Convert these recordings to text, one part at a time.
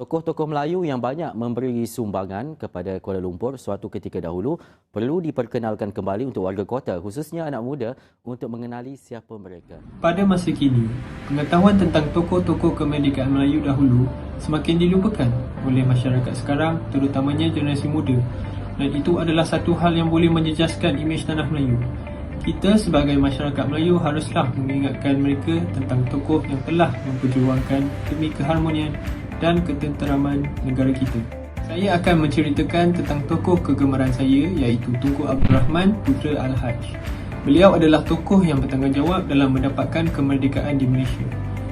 Tokoh-tokoh Melayu yang banyak memberi sumbangan kepada Kuala Lumpur suatu ketika dahulu perlu diperkenalkan kembali untuk warga kota, khususnya anak muda, untuk mengenali siapa mereka. Pada masa kini, pengetahuan tentang tokoh-tokoh kemerdekaan Melayu dahulu semakin dilupakan oleh masyarakat sekarang, terutamanya generasi muda. Dan itu adalah satu hal yang boleh menjejaskan imej tanah Melayu. Kita sebagai masyarakat Melayu haruslah mengingatkan mereka tentang tokoh yang telah memperjuangkan demi keharmonian dan ketenteraman negara kita. Saya akan menceritakan tentang tokoh kegemaran saya, iaitu Tunku Abdul Rahman Putra Al-Haj. Beliau adalah tokoh yang bertanggungjawab dalam mendapatkan kemerdekaan di Malaysia.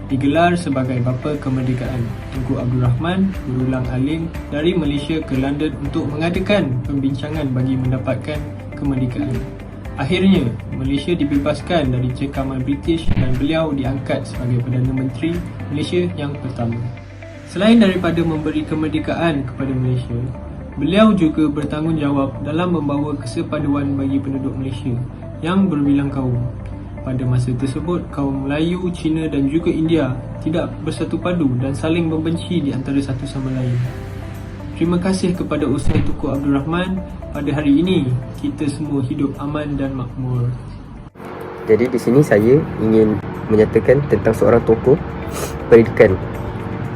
Digelar sebagai Bapa Kemerdekaan, Tunku Abdul Rahman berulang alik dari Malaysia ke London untuk mengadakan pembincangan bagi mendapatkan kemerdekaan. Akhirnya, Malaysia dibebaskan dari cekaman British dan beliau diangkat sebagai Perdana Menteri Malaysia yang pertama. Selain daripada memberi kemerdekaan kepada Malaysia, beliau juga bertanggungjawab dalam membawa kesepaduan bagi penduduk Malaysia yang berbilang kaum. Pada masa tersebut, kaum Melayu, Cina dan juga India tidak bersatu padu dan saling membenci di antara satu sama lain. Terima kasih kepada usaha Tunku Abdul Rahman, pada hari ini kita semua hidup aman dan makmur. Jadi di sini saya ingin menyatakan tentang seorang tokoh pendidikan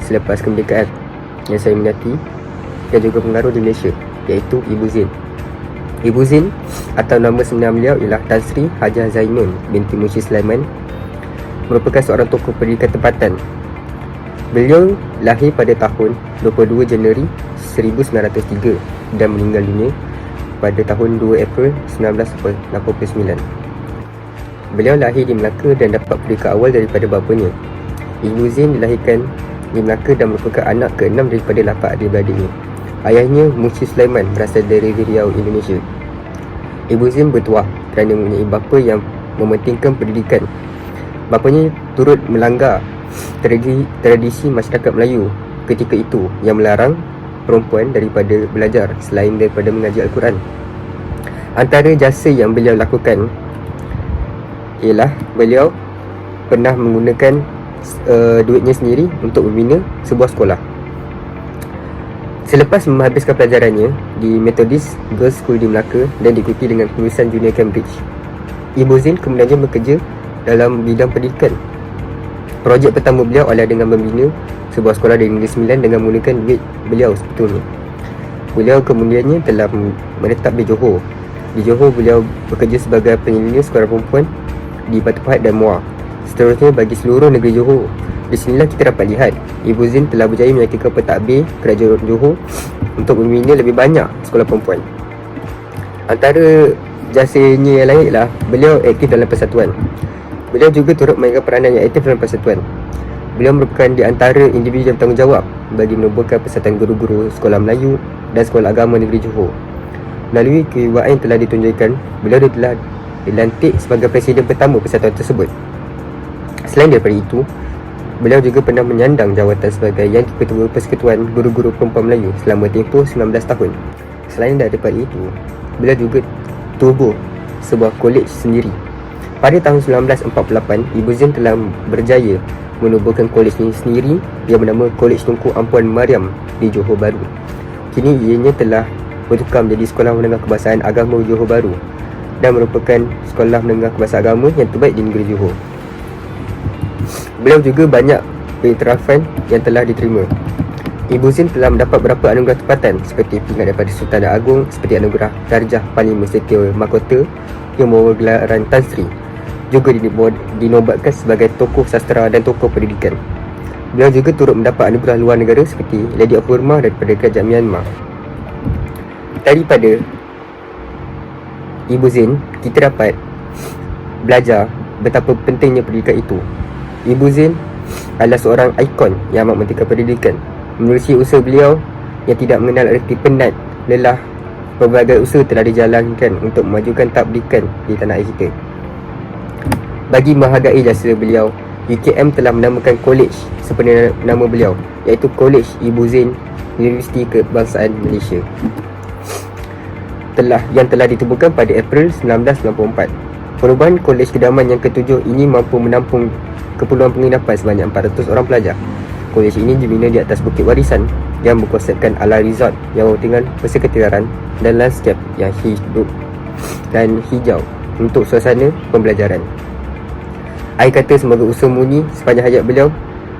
selepas kemerdekaan yang saya minati dan juga pengaruh di Malaysia, iaitu Ibu Zin. Ibu Zin atau nama sebenar beliau ialah Tan Sri Hajah Zainun binti Munshi Sulaiman, merupakan seorang tokoh pendidikan tempatan. Beliau lahir pada tahun 22 Januari 1903 dan meninggal dunia pada tahun 2 April 1989. Beliau lahir di Melaka dan dapat pendidikan awal daripada bapanya. Ibu Zin dilahirkan di Melaka dan merupakan anak ke-6 daripada 8 adik-beradiknya. Ayahnya Munshi Sulaiman berasal dari Riau, Indonesia. Ibu Zin bertuah kerana mempunyai bapa yang mementingkan pendidikan. Bapanya turut melanggar tradisi masyarakat Melayu ketika itu yang melarang perempuan daripada belajar selain daripada mengaji Al-Quran. Antara jasa yang beliau lakukan ialah beliau pernah menggunakan duitnya sendiri untuk membina sebuah sekolah. Selepas menghabiskan pelajarannya di Methodist Girls School di Melaka dan diikuti dengan kelulusan Junior Cambridge, Ibu Zin kemudian bekerja dalam bidang pendidikan. Projek pertama beliau adalah dengan membina sebuah sekolah di Negeri Sembilan dengan menggunakan duit beliau sebetulnya. Beliau kemudiannya telah menetap di Johor. Di Johor beliau bekerja sebagai penyelina sekolah perempuan di Batu Pahat dan Muar. Seterusnya bagi seluruh negeri Johor. Di sinilah kita dapat lihat Ibu Zin telah berjaya menyatakan pentadbir kerajaan Johor untuk membina lebih banyak sekolah perempuan. Antara jasanya yang lain ialah beliau aktif dalam persatuan. Beliau juga turut memainkan peranan yang aktif dalam persatuan. Beliau merupakan di antara individu yang bertanggungjawab bagi menubuhkan Persatuan Guru-Guru Sekolah Melayu dan Sekolah Agama Negeri Johor. Melalui kewibawaan yang telah ditunjukkan, beliau telah dilantik sebagai presiden pertama persatuan tersebut. Selain daripada itu, beliau juga pernah menyandang jawatan sebagai Yang Ketua Persekutuan Guru-Guru Perempuan Melayu selama tempoh 19 tahun. Selain daripada itu, beliau juga tubuh sebuah kolej sendiri. Pada tahun 1948, Ibu Zin telah berjaya menubuhkan kolej ini sendiri yang bernama Kolej Tunku Ampuan Mariam di Johor Bahru. Kini ianya telah bertukar menjadi Sekolah Menengah Kebahasaan Agama Johor Bahru dan merupakan sekolah menengah kebahasaan agama yang terbaik di negeri Johor. Beliau juga banyak pengiktirafan yang telah diterima. Ibu Zin telah mendapat beberapa anugerah tempatan seperti pingat daripada Sultan Agong, seperti anugerah Darjah Parlimen Setiausaha Mahkota yang membawa gelaran Tan Sri. Juga dinobatkan sebagai tokoh sastera dan tokoh pendidikan. Beliau juga turut mendapat anugerah luar negara seperti Lady of Burma daripada kerajaan Myanmar. Daripada Ibu Zin, kita dapat belajar betapa pentingnya pendidikan itu. Ibu Zin adalah seorang ikon yang amat mementingkan pendidikan. Menerusi usaha beliau yang tidak mengenal erti penat, lelah, pelbagai usaha telah dijalankan untuk memajukan tahap pendidikan di tanah air kita. Bagi menghargai jasa beliau, UKM telah menamakan kolej sepenuh nama beliau, iaitu Kolej Ibu Zin Universiti Kebangsaan Malaysia, yang telah ditubuhkan pada April 1994. Perubahan kolej kedaman yang ketujuh ini mampu menampung keperluan penginapan sebanyak 400 orang pelajar. Kolej ini dibina di atas Bukit Warisan yang berkonsepkan ala resort yang tinggal persekitaran dan lanskap yang hidup dan hijau untuk suasana pembelajaran. I kata semoga usaha Muni sepanjang hayat beliau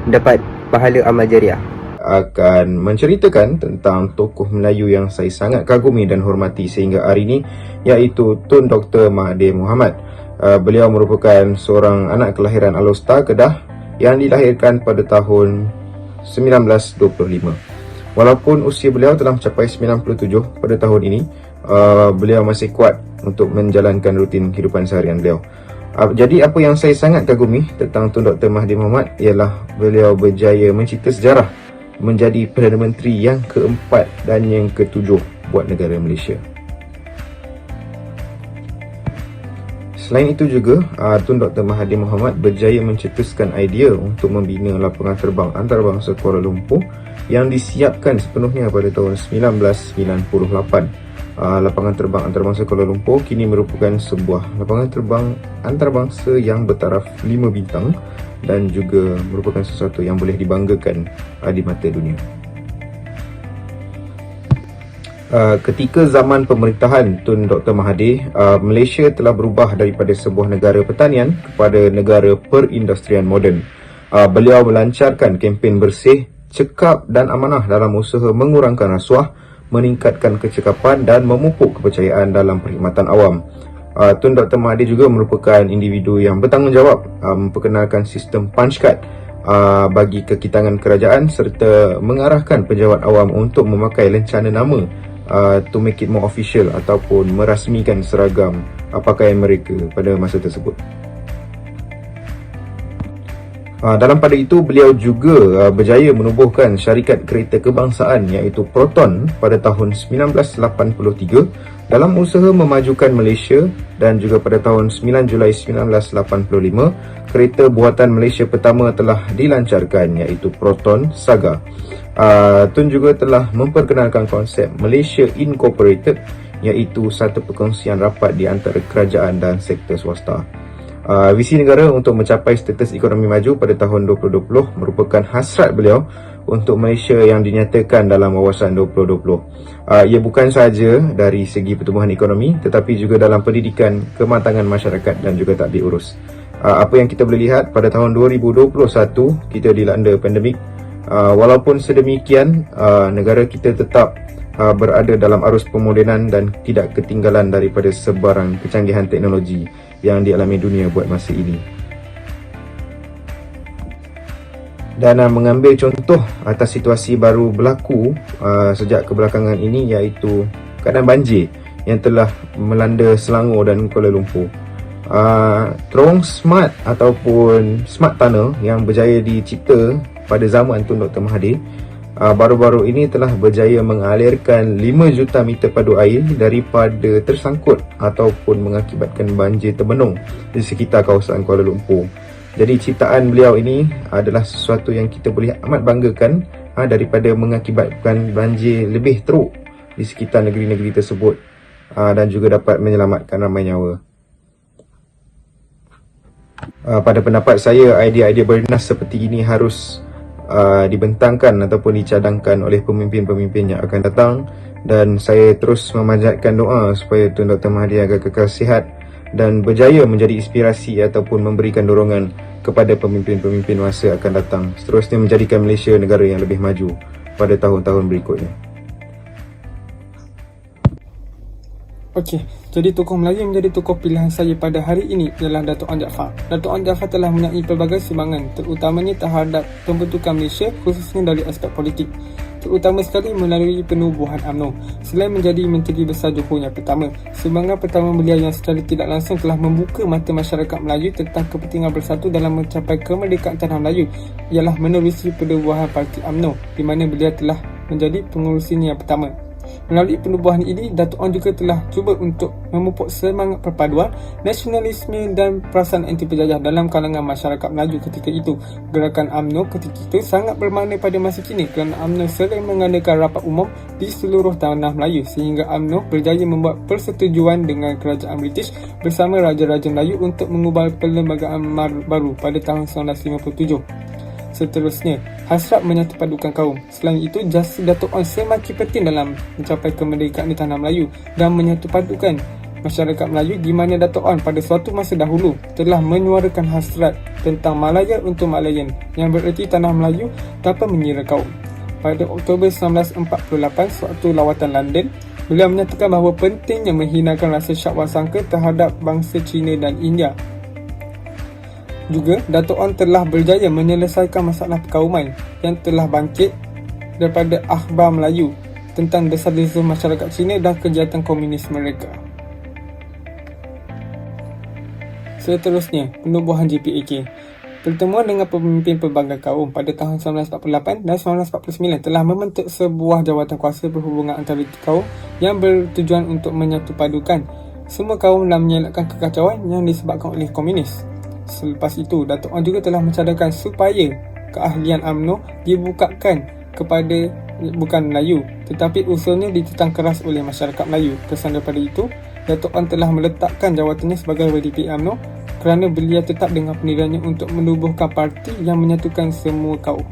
mendapat pahala amal jariah. Akan menceritakan tentang tokoh Melayu yang saya sangat kagumi dan hormati sehingga hari ini, iaitu Tun Dr. Mahathir Mohamad. Beliau merupakan seorang anak kelahiran Alor, Kedah yang dilahirkan pada tahun 1925. Walaupun usia beliau telah mencapai 97 pada tahun ini, beliau masih kuat untuk menjalankan rutin kehidupan seharian beliau. Jadi apa yang saya sangat kagumi tentang Tun Dr. Mahathir Mohamad ialah beliau berjaya mencipta sejarah menjadi Perdana Menteri yang keempat dan yang ketujuh buat negara Malaysia. Selain itu juga, Tun Dr. Mahathir Mohamad berjaya mencetuskan idea untuk membina lapangan terbang antarabangsa Kuala Lumpur yang disiapkan sepenuhnya pada tahun 1998. Lapangan terbang antarabangsa Kuala Lumpur kini merupakan sebuah lapangan terbang antarabangsa yang bertaraf 5 bintang dan juga merupakan sesuatu yang boleh dibanggakan di mata dunia. Ketika zaman pemerintahan Tun Dr. Mahathir, Malaysia telah berubah daripada sebuah negara pertanian kepada negara perindustrian moden. Beliau melancarkan kempen bersih, cekap dan amanah dalam usaha mengurangkan rasuah, meningkatkan kecekapan dan memupuk kepercayaan dalam perkhidmatan awam. Tun Dr. Mahathir juga merupakan individu yang bertanggungjawab memperkenalkan sistem punch card bagi kekitangan kerajaan serta mengarahkan pejabat awam untuk memakai lencana nama to make it more official ataupun merasmikan seragam pakaian mereka pada masa tersebut. Dalam pada itu, beliau juga berjaya menubuhkan syarikat kereta kebangsaan iaitu Proton pada tahun 1983 dalam usaha memajukan Malaysia, dan juga pada tahun 9 Julai 1985 kereta buatan Malaysia pertama telah dilancarkan iaitu Proton Saga. Tun juga telah memperkenalkan konsep Malaysia Incorporated iaitu satu perkongsian rapat di antara kerajaan dan sektor swasta. Visi negara untuk mencapai status ekonomi maju pada tahun 2020 merupakan hasrat beliau untuk Malaysia yang dinyatakan dalam Wawasan 2020. Ia bukan sahaja dari segi pertumbuhan ekonomi tetapi juga dalam pendidikan, kematangan masyarakat dan juga tadbir urus. Apa yang kita boleh lihat pada tahun 2021, kita dilanda pandemik. Walaupun sedemikian, negara kita tetap berada dalam arus pemodenan dan tidak ketinggalan daripada sebarang kecanggihan teknologi yang dialami dunia buat masa ini. Dan mengambil contoh atas situasi baru berlaku sejak kebelakangan ini iaitu keadaan banjir yang telah melanda Selangor dan Kuala Lumpur. Terowong smart ataupun smart tunnel yang berjaya dicipta pada zaman Tun Dr. Mahathir baru-baru ini telah berjaya mengalirkan 5 juta meter padu air daripada tersangkut ataupun mengakibatkan banjir terbenung di sekitar kawasan Kuala Lumpur. Jadi ciptaan beliau ini adalah sesuatu yang kita boleh amat banggakan daripada mengakibatkan banjir lebih teruk di sekitar negeri-negeri tersebut dan juga dapat menyelamatkan ramai nyawa. Pada pendapat saya, idea-idea bernas seperti ini harus dibentangkan ataupun dicadangkan oleh pemimpin-pemimpin yang akan datang, dan saya terus memanjatkan doa supaya Tun Dr. Mahathir agar kekal sihat dan berjaya menjadi inspirasi ataupun memberikan dorongan kepada pemimpin-pemimpin masa akan datang, seterusnya menjadikan Malaysia negara yang lebih maju pada tahun-tahun berikutnya. Okey, jadi tokoh Melayu yang menjadi tokoh pilihan saya pada hari ini ialah Dato' Onn Jaafar. Dato' Onn Jaafar telah menyertai pelbagai sumbangan, terutamanya terhadap pembentukan Malaysia, khususnya dari aspek politik, terutama sekali melalui penubuhan UMNO. Selain menjadi Menteri Besar Johor yang pertama, sumbangan pertama beliau yang secara tidak langsung telah membuka mata masyarakat Melayu tentang kepentingan bersatu dalam mencapai kemerdekaan tanah Melayu ialah menerusi penubuhan Parti UMNO, di mana beliau telah menjadi pengurusinya yang pertama. Melalui penubuhan ini, Dato' Onn juga telah cuba untuk memupuk semangat perpaduan, nasionalisme dan perasaan anti penjajah dalam kalangan masyarakat Melayu ketika itu. Gerakan UMNO ketika itu sangat bermakna pada masa kini kerana UMNO sering mengadakan rapat umum di seluruh tanah Melayu sehingga UMNO berjaya membuat persetujuan dengan kerajaan British bersama Raja-Raja Melayu untuk mengubah perlembagaan baru pada tahun 1957. Seterusnya, hasrat menyatu padukan kaum. Selain itu, jasa Dato' On semakin penting dalam mencapai kemerdekaan di tanah Melayu dan menyatu padukan masyarakat Melayu, di mana Dato' On pada suatu masa dahulu telah menyuarakan hasrat tentang Malaya untuk Malayan, yang bererti tanah Melayu tanpa mengira kaum. Pada Oktober 1948, sewaktu lawatan London, beliau menyatakan bahawa pentingnya menghinakan rasa syak wasangka terhadap bangsa Cina dan India. Juga, Dato' On telah berjaya menyelesaikan masalah perkauman yang telah bangkit daripada akhbar Melayu tentang desas-desus masyarakat Cina dan kegiatan komunis mereka. Seterusnya, penubuhan JPAK. Pertemuan dengan pemimpin pelbagai kaum pada tahun 1948 dan 1949 telah membentuk sebuah jawatan kuasa berhubungan antara kaum yang bertujuan untuk menyatu padukan semua kaum dan mengelakkan kekacauan yang disebabkan oleh komunis. Selepas itu, Dato' On juga telah mencadangkan supaya keahlian UMNO dibukakan kepada bukan Melayu, tetapi usulnya ditentang keras oleh masyarakat Melayu. Kesan daripada itu, Dato' On telah meletakkan jawatannya sebagai WDP UMNO kerana beliau tetap dengan pendiriannya untuk menubuhkan parti yang menyatukan semua kaum.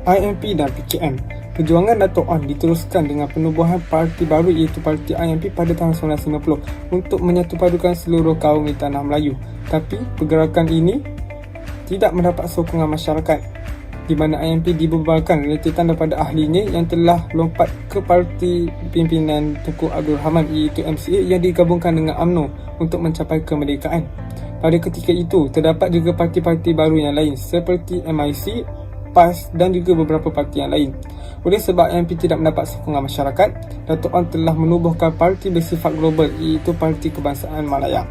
IMP dan PKM. Perjuangan Dato' On diteruskan dengan penubuhan parti baru iaitu Parti IMP pada tahun 1950 untuk menyatupadukan seluruh kaum di tanah Melayu. Tapi pergerakan ini tidak mendapat sokongan masyarakat, di mana IMP dibubarkan rentetan daripada ahlinya yang telah lompat ke parti pimpinan Tunku Abdul Rahman iaitu MCA yang digabungkan dengan UMNO untuk mencapai kemerdekaan. Pada ketika itu, terdapat juga parti-parti baru yang lain seperti MIC, PAS dan juga beberapa parti yang lain. Oleh sebab IMP tidak mendapat sokongan masyarakat, Dato' On telah menubuhkan parti bersifat global iaitu Parti Kebangsaan Malaya.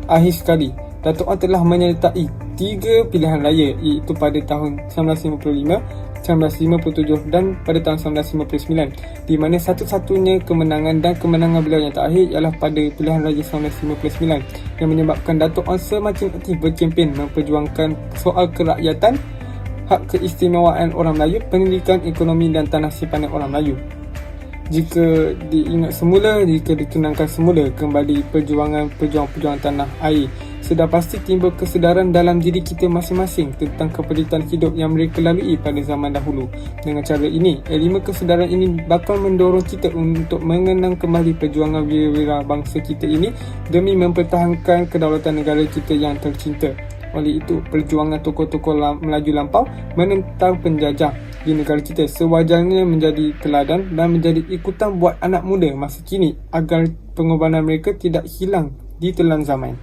Akhir sekali, Dato' On telah menyertai 3 pilihan raya iaitu pada tahun 1955, 1957 dan pada tahun 1959, di mana satu-satunya kemenangan dan kemenangan beliau yang terakhir ialah pada pilihan raya 1959 yang menyebabkan Dato' On semakin aktif berkempen memperjuangkan soal kerakyatan, hak keistimewaan orang Melayu, pendidikan, ekonomi dan tanah simpanan orang Melayu. Jika dikenangkan semula kembali perjuangan tanah air, sudah pasti timbul kesedaran dalam diri kita masing-masing tentang kepeditan hidup yang mereka lalui pada zaman dahulu. Dengan cara ini, elemen kesedaran ini bakal mendorong kita untuk mengenang kembali perjuangan wira-wira bangsa kita ini demi mempertahankan kedaulatan negara kita yang tercinta. Oleh itu, perjuangan tokoh-tokoh Melayu lampau menentang penjajah di negara kita sewajarnya menjadi teladan dan menjadi ikutan buat anak muda masa kini agar pengorbanan mereka tidak hilang di telan zaman.